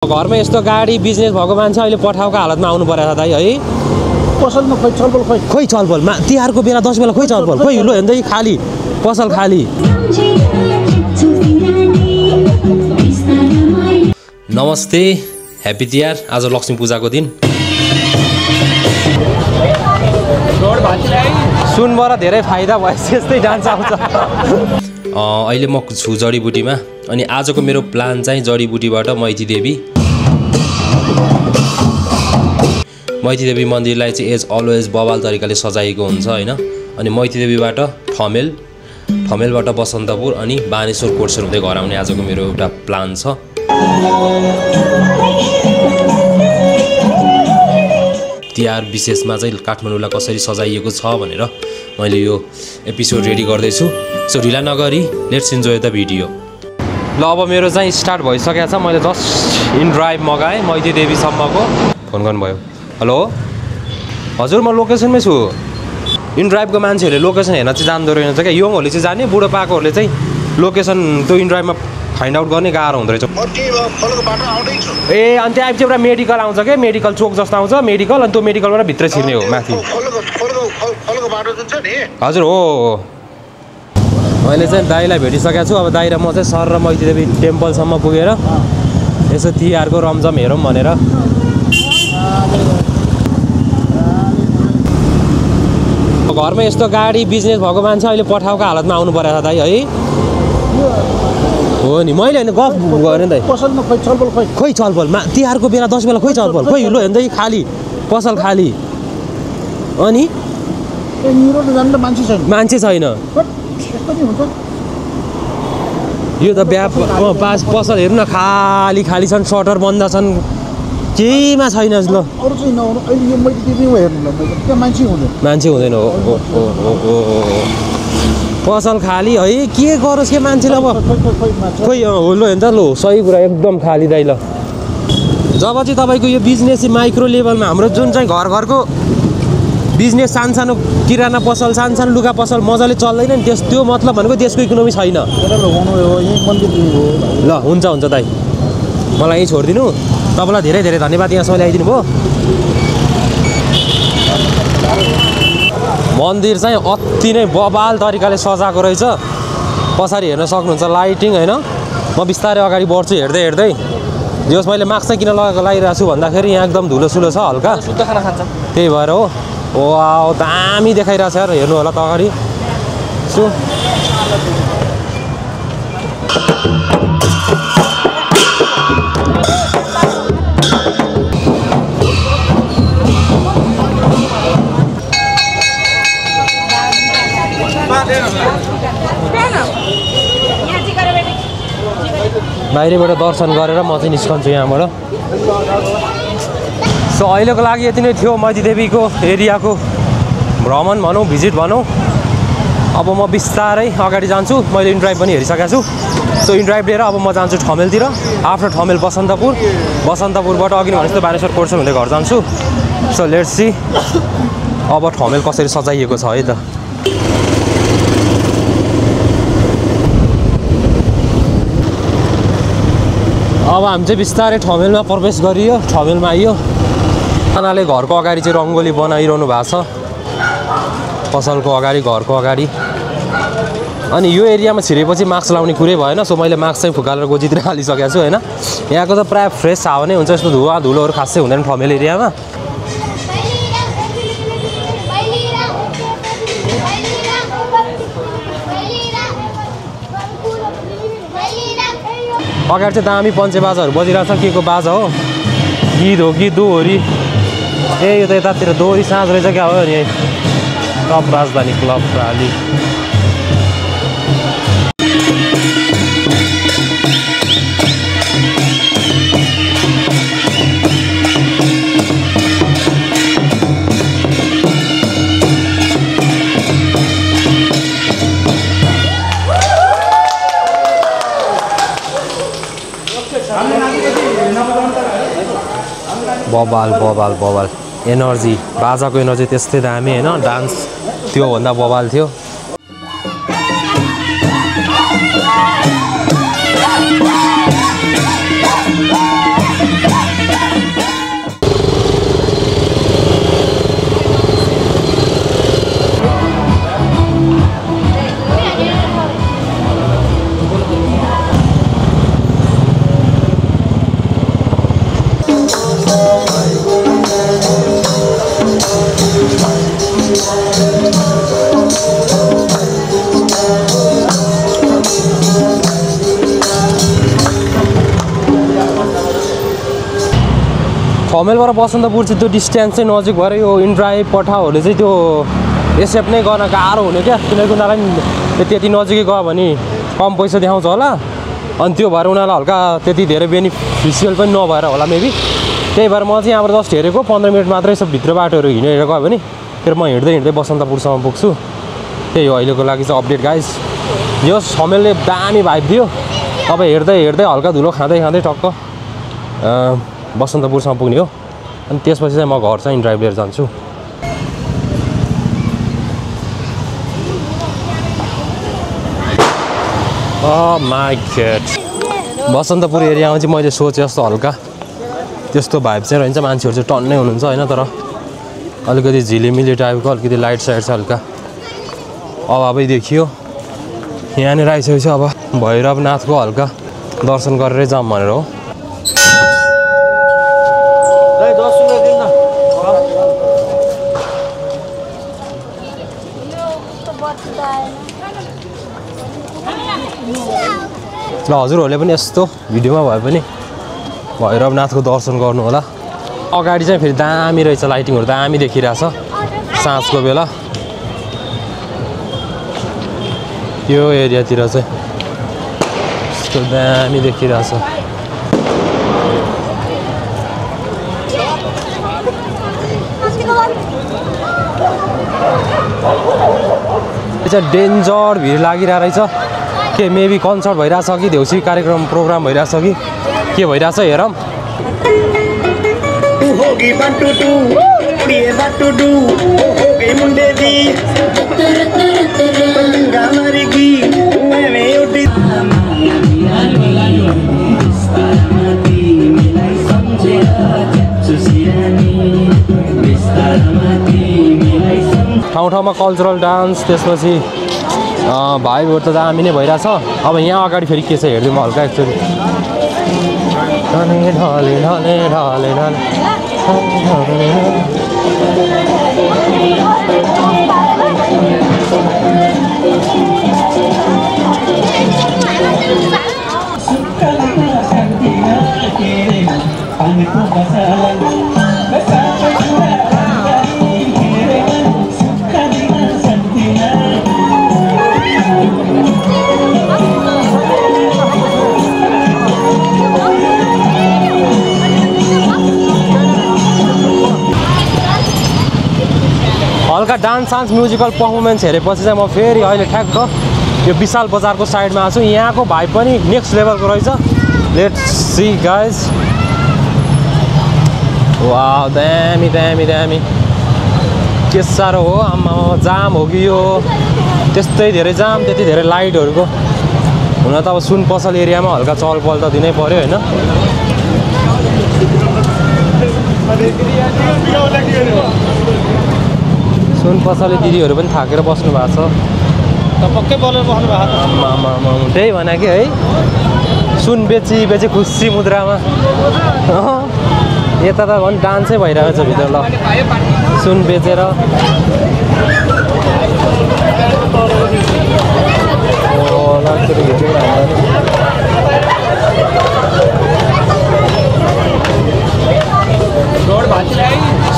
घरमा यस्तो गाडी बिजनेस भएको मान्छे अहिले पठाउको हालतमा आउनु पर्यो दाइ है। पसलमा खोइ छलफल खोइ छलफल तिहारको बेला 10 बेला खोइ छलफल खोइ लो हेर्दै खाली पसल खाली। नमस्ते, ह्याप्पी तिहार। आज लक्ष्मी पूजाको दिन। सुनबाट धेरै फाइदा भएपछि यस्तै डान्स आउँछ। अहिले म छु जडीबुटीमा अनि आजको मेरो प्लान चाहिँ जडीबुटीबाट मैती देवी मन्दिरलाई चाहिँ एज अलवेज बवाल तरिकाले सजाइएको हुन्छ हैन। अनि मैती देवीबाट ठमेलबाट बसन्तपुर अनि बानेश्वर कोटसर हुँदै घर आउने आजको मेरो एउटा प्लान छ। तिहार विशेषमा चाहिँ काठमाडौँलाई कसरी सजाइएको छ भनेर मैले यो एपिसोड रेडी गर्दैछु। सो ढिला नगरी लेट्स इन्जोय द भिडियो। ल अब मेरो चाहिँ स्टार्ट भइसकेको छ। मैले जस्ट इन ड्राइभ मगाएँ मैती देवीसम्मको। फोन गर्नुभयो। हेलो हजुर, म लोकेसनमै छु। इन ड्राइभको मान्छेहरूले लोकेसन हेर्न चाहिँ जान्दो रहेछ क्या। यङहरूले चाहिँ जाने, बुढोपाकोहरूले चाहिँ लोकेसन त्यो इन ड्राइभमा फाइन्ड आउट गर्ने गाह्रो हुँदो रहेछ। ए अनि त्यहाँ आएपछि एउटा मेडिकल आउँछ क्या, मेडिकल चोक जस्तो आउँछ मेडिकल। अनि त्यो मेडिकलबाट भित्र छिर्ने हो माथि। हजुर हो। मैले चाहिँ दाइलाई भेटिसकेको छु। अब दाइ र म चाहिँ सर र मैती देवी टेम्पलसम्म पुगेर यसो तिहारको रमझम हेरौँ भनेर। घरमा यस्तो गाडी बिजनेस भएको मान्छे अहिले पठाउको हालतमा आउनु पर्यो दाइ है। हो नि, मैले होइन गफ गरेँ दाइ। पसलमा खोइ छलफल खोइ छलफल तिहारको बेला 10 बेला खोइ छलफल खोइ लो हेर्दै खाली पसल खाली। अनि मान्छे छैन। यो त पसल हेर्नु न, खाली खाली छन्, सटर बन्द छन्, केहीमा छैन। ल मान्छे हुँदैन हो। पसल खाली है, के गरोस् के मान्छेले अब खोइ हो। लो हेर्नु त, लो सही कुरा एकदम खाली दाइ। ल जब चाहिँ तपाईँको यो बिजनेस माइक्रो लेभलमा हाम्रो जुन चाहिँ घर घरको बिजनेस सानसानो किराना पसल सानसानो लुगा पसल मजाले चल्दैन नि, त्यो मतलब भनेको देशको इकोनोमी छैन। ल हुन्छ हुन्छ दाइ, मलाई यहीँ छोडिदिनु। तपाईँलाई धेरै धेरै धन्यवाद यहाँसम्म ल्याइदिनु भयो। मन्दिर चाहिँ अति नै बवाल तरिकाले सजाएको रहेछ। पछाडि हेर्न सक्नुहुन्छ लाइटिङ होइन। म बिस्तारै अगाडि बढ्छु हेर्दै हेर्दै। जस मैले मास्क चाहिँ किन लगाइरहेको छु भन्दाखेरि यहाँ एकदम धुलो सुलो छ हल्का, त्यही भएर हो। वाउ दामी देखाइरहेछ यार, हेर्नु होला त अगाडि। सो बाहिरबाट दर्शन गरेर म चाहिँ निस्कन्छु यहाँबाट। सो अहिलेको लागि यति नै थियो मैती देवीको एरियाको भ्रमण भनौँ, भिजिट भनौँ। अब म बिस्तारै अगाडि जान्छु। मैले इन ड्राइभ पनि हेरिसकेको छु। सो इन ड्राइभ लिएर अब म जान्छु ठमेलतिर। आफ्टर ठमेल बसन्तपुरबाट अघि भने जस्तो बानेश्वर कोटसर हुँदै घर जान्छु। सो लेट्स सी अब ठमेल कसरी सजाइएको छ है त। अब हामी चाहिँ बिस्तारै ठमेलमा प्रवेश गरियो। ठमेलमा आइयो। आनाले घरको अगाडि चाहिँ रङ्गोली बनाइरहनु भएको छ, पसलको अगाडि, घरको अगाडि। अनि यो एरियामा छिरेपछि मास्क लाउने कुरै भएन। सो मैले मास्क चाहिँ फुकालेर गोजीतिर हालिसकेको छु होइन। यहाँको त प्रायः फ्रेस हावा नै हुन्छ, यस्तो धुलोहरू खासै हुँदैन ठमेल एरियामा। अगाडि चाहिँ दामी पञ्चे बाजाहरू बजिरहेको छ। के को बाजा हो, गीत हो कि दोहोरी? ए यो त यतातिर दोहोरी साँझ रहेछ क्या हो नि। टप राजधानी क्लब प्राली। बवाल एनर्जी, बाजाको एनर्जी त्यस्तै दामी होइन। डान्स त्योभन्दा बवाल थियो। छमेलबाट बसन्तपुर चाहिँ त्यो डिस्टेन्स चाहिँ नजिक भएर यो इन्ड्राइभ पठाहरूले चाहिँ त्यो एसेप्ट नै गर्न गाह्रो हुने क्या किनकि उनीहरूलाई त्यति नजिकै गयो भने कम पैसा देखाउँछ होला अनि त्यो भएर उनीहरूलाई हल्का त्यति धेरै बेनिफिसियल पनि नभएर होला मेबी त्यही भएर म चाहिँ यहाँबाट जस्ट हेरेको 15 मिनट मात्रै यसो भित्र बाटोहरू हिँडेर गयो भने फेरि म हिँड्दै हिँड्दै बसन्तपुरसम्म पुग्छु त्यही हो अहिलेको लागि चाहिँ अपडेट गाइज यो छमेलले दामी भाइब दियो अब हेर्दै हेर्दै हल्का धुलो खाँदै खाँदै टक्क बसन्तपुरसम्म पुग्ने हो अनि त्यसपछि चाहिँ म घर चाहिँ ड्राइभ लिएर जान्छु माई गेट बसन्तपुर एरियामा चाहिँ मैले सोचेँ जस्तो हल्का त्यस्तो भाइब चाहिँ रहन्छ मान्छेहरू चाहिँ टन्नै हुनुहुन्छ होइन तर अलिकति झिलिमिली टाइपको अलिकति लाइट साइड चाहिँ हल्का अभावै देखियो यहाँनिर आइसकेपछि अब भैरवनाथको हल्का दर्शन गरेरै जाऊँ भनेर हो ल हजुरहरूले पनि यस्तो भिडियोमा भए पनि भैरवनाथको दर्शन गर्नु होला अगाडि चाहिँ फेरि दामी रहेछ लाइटिङहरू दामी देखिरहेछ साँझको बेला यो एरियातिर चाहिँ यस्तो दामी देखिरहेछ चाहिँ डेन्जर भिड लागिरहेको रहेछ के मेबी कन्सर्ट भइरहेछ कि देउसी कार्यक्रम प्रोग्राम भइरहेछ कि के भइरहेछ हेरौँ ठाउँ ठाउँमा कल्चरल डान्स त्यसपछि भाइहरू त दामी नै भइरहेछ अब यहाँ अगाडि फेरि के छ हेर्दै म हल्का एकचोटि हल्का डान्स म्युजिकल पर्फर्मेन्स हेरेपछि चाहिँ म फेरि अहिले ठ्याक्क यो विशाल बजारको साइडमा आएको छु यहाँको भाइब पनि नेक्स्ट लेभलको रहेछ लेट्स सी गाइज वाउ दामी दामी दामी के साह्रो हो आम्मा जाम हो कि यो त्यस्तै धेरै जाम त्यति धेरै लाइटहरूको हुन त अब सुन पसल एरियामा हल्का चहलपहल त दिनै पर्यो होइन सुन पसले दिदीहरू पनि थाकेर बस्नु भएको छ पक्कै बोलेर बस्नु भएको आमा त्यही भने कि है सुन बेची बेची खुसी मुद्रामा यता त झन् डान्सै भइरहेको छ भित्र ल सुन बेचेर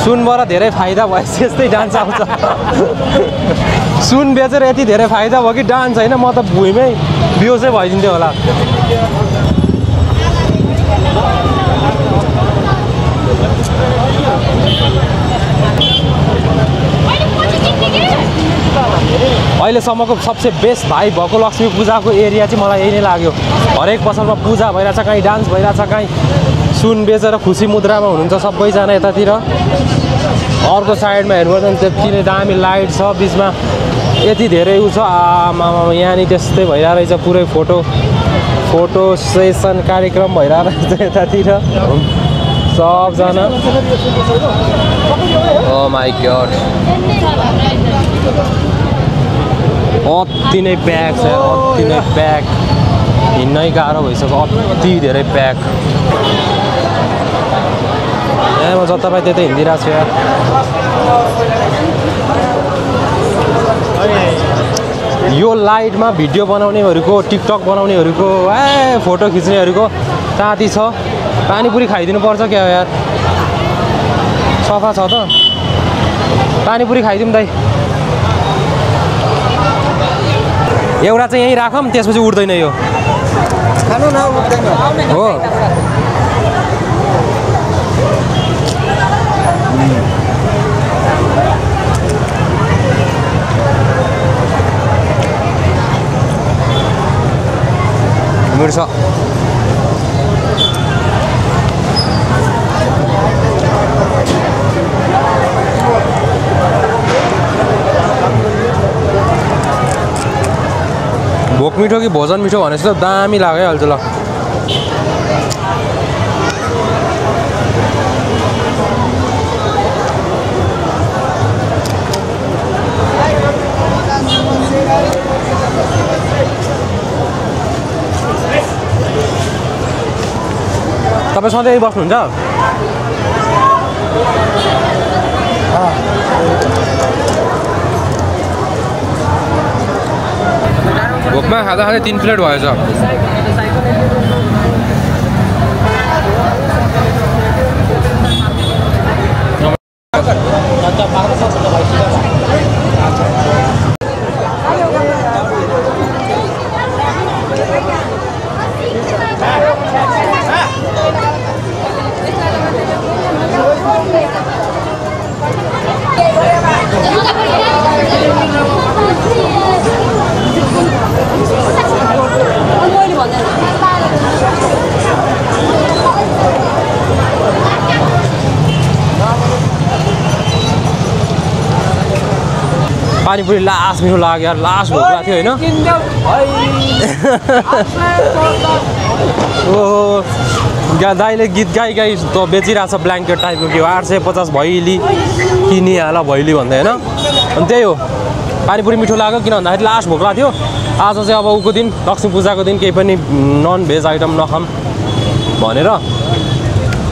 सुनबाट धेरै फाइदा भएपछि यस्तै डान्स आउँछ सुन बेचेर यति धेरै फाइदा भयो कि डान्स होइन म त भुइँमै बिहोसै भइदिन्थ्यो होला अहिलेसम्मको सबसे बेस्ट भाइब भएको लक्ष्मी पूजाको एरिया चाहिँ मलाई यही नै लाग्यो हरेक पसलमा पूजा भइरहेछ कहीँ डान्स भइरहेछ कहीँ सुन बेचेर खुसी मुद्रामा हुनुहुन्छ सबैजना यतातिर अर्को साइडमा हेर्नुपर्छ भने त्यति नै दामी लाइट छ बिचमा यति धेरै उ छ आमा यहाँनिर त्यस्तै भइरहेको रहेछ पुरै फोटो सेसन कार्यक्रम भइरहेको रहेछ यतातिर सबजना ओ माई गॉड अति नै प्याक छ अति नै प्याक हिँड्नै गाह्रो भइसक्यो अति धेरै प्याक जतापाइ त्यतै हिँडिरहेको छु यार। यो लाइटमा भिडियो बनाउनेहरूको टिकटक बनाउनेहरूको फोटो खिच्नेहरूको ताती छ। पानीपुरी खाइदिनु पर्छ क्या यार, सफा छ त। पानीपुरी खाइदिउँ दाइ। एउटा चाहिँ यहीँ राखौँ, त्यसपछि उठ्दैन यो खानु न उठ्दैन हो। मिर्छ भोक मिठो कि भोजन मिठो भनेपछि त दामी लागिहाल्छ ल। तपाईँ सधैँ बस्नुहुन्छ? भोकमा खाँदा खाँदै 3 प्लेट भएछ। पानीपुरी लास्ट मिठो लाग्यो यार, लास्ट भोक लाग्थ्यो होइन। ओहो दाइले गीत गाई गाई त बेचिरहेको छ ब्ल्याङ्केट टाइपको के हो, 850 भैली किनिहाल भैली भन्दै होइन। अनि त्यही हो, पानीपुरी मिठो लाग्यो किन भन्दाखेरि लास्ट भोक लाग्थ्यो। आज चाहिँ अब उको दिन लक्ष्मी पूजाको दिन केही पनि नन भेज आइटम नखाऊँ भनेर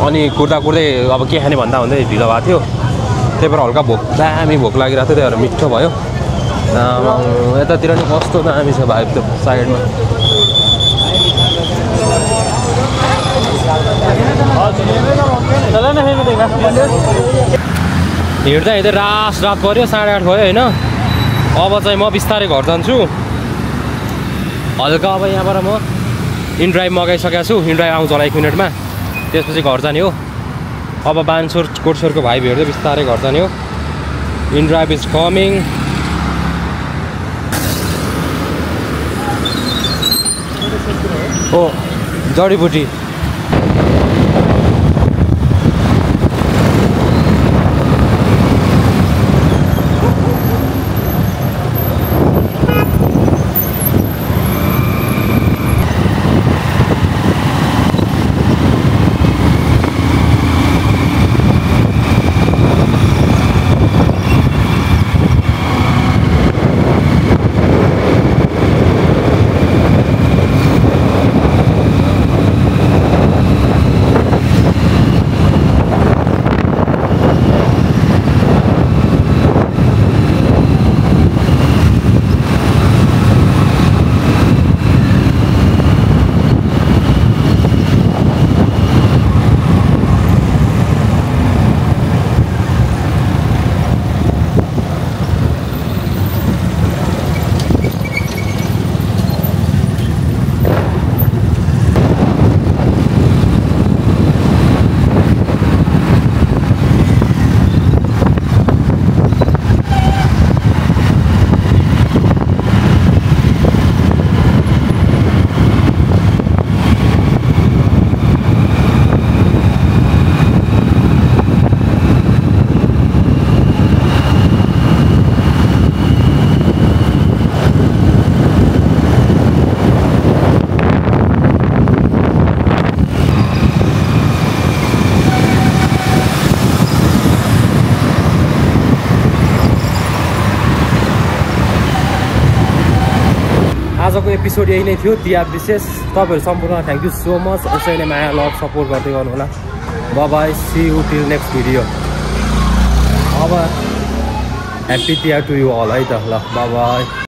अनि कुर्दा कुर्दै अब के खाने भन्दा भन्दै ढिलो भएको थियो। त्यही भएर हल्का भोक दामी भोक लागिरहेको थियो, त्यही भएर मिठो भयो। यतातिर नि कस्तो दामी छ भाइ त्यो साइडमा। हिँड्दा हिँड्दै रात पऱ्यो, 8:30 भयो होइन। अब चाहिँ म बिस्तारै घर जान्छु हल्का। अब यहाँबाट म इनड्राइभ मगाइसकेको छु, इनड्राइभ आउँछ होला 1 मिनटमा, त्यसपछि घर जाने हो। अब बानसोर कोटसोरको भाइ भेट्दै बिस्तारै घर जाने हो। इनड्राइभ इज कमिङ। ओ जडीबुटी आजको एपिसोड यही नै थियो, तिहार विशेष। तपाईँहरू सम्पूर्ण थ्याङ्क यू सो मच। यसैले माया लभ सपोर्ट गर्दै गर्नुहोला। Bye see you till next video. अब happy Tihar to you all है त ल बाई।